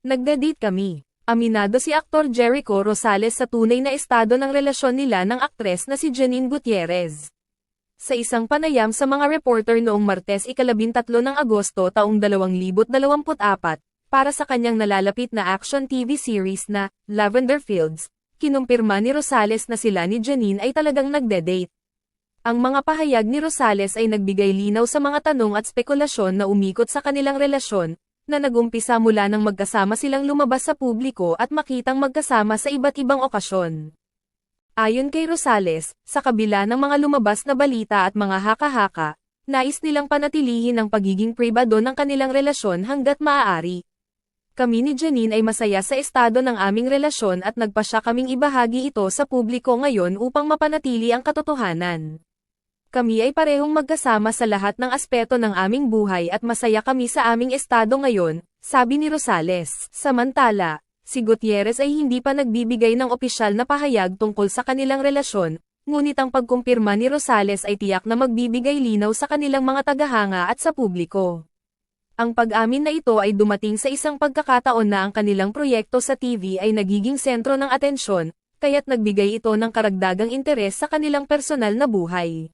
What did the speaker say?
Nagde-date kami. Aminado si aktor Jericho Rosales sa tunay na estado ng relasyon nila ng aktres na si Janine Gutierrez. Sa isang panayam sa mga reporter noong Martes 13 ng Agosto taong 2024, para sa kanyang nalalapit na action TV series na Lavender Fields, kinumpirma ni Rosales na sila ni Janine ay talagang nagde-date. Ang mga pahayag ni Rosales ay nagbigay linaw sa mga tanong at spekulasyon na umikot sa kanilang relasyon, na nagumpisa mula nang magkasama silang lumabas sa publiko at makitang magkasama sa iba't ibang okasyon. Ayon kay Rosales, sa kabila ng mga lumabas na balita at mga haka-haka, nais nilang panatilihin ang pagiging pribado ng kanilang relasyon hanggat maaari. Kami ni Janine ay masaya sa estado ng aming relasyon at nagpasya kaming ibahagi ito sa publiko ngayon upang mapanatili ang katotohanan. Kami ay parehong magkasama sa lahat ng aspeto ng aming buhay at masaya kami sa aming estado ngayon, sabi ni Rosales. Samantala, si Gutierrez ay hindi pa nagbibigay ng opisyal na pahayag tungkol sa kanilang relasyon, ngunit ang pagkumpirma ni Rosales ay tiyak na magbibigay linaw sa kanilang mga tagahanga at sa publiko. Ang pag-amin na ito ay dumating sa isang pagkakataon na ang kanilang proyekto sa TV ay nagiging sentro ng atensyon, kaya't nagbigay ito ng karagdagang interes sa kanilang personal na buhay.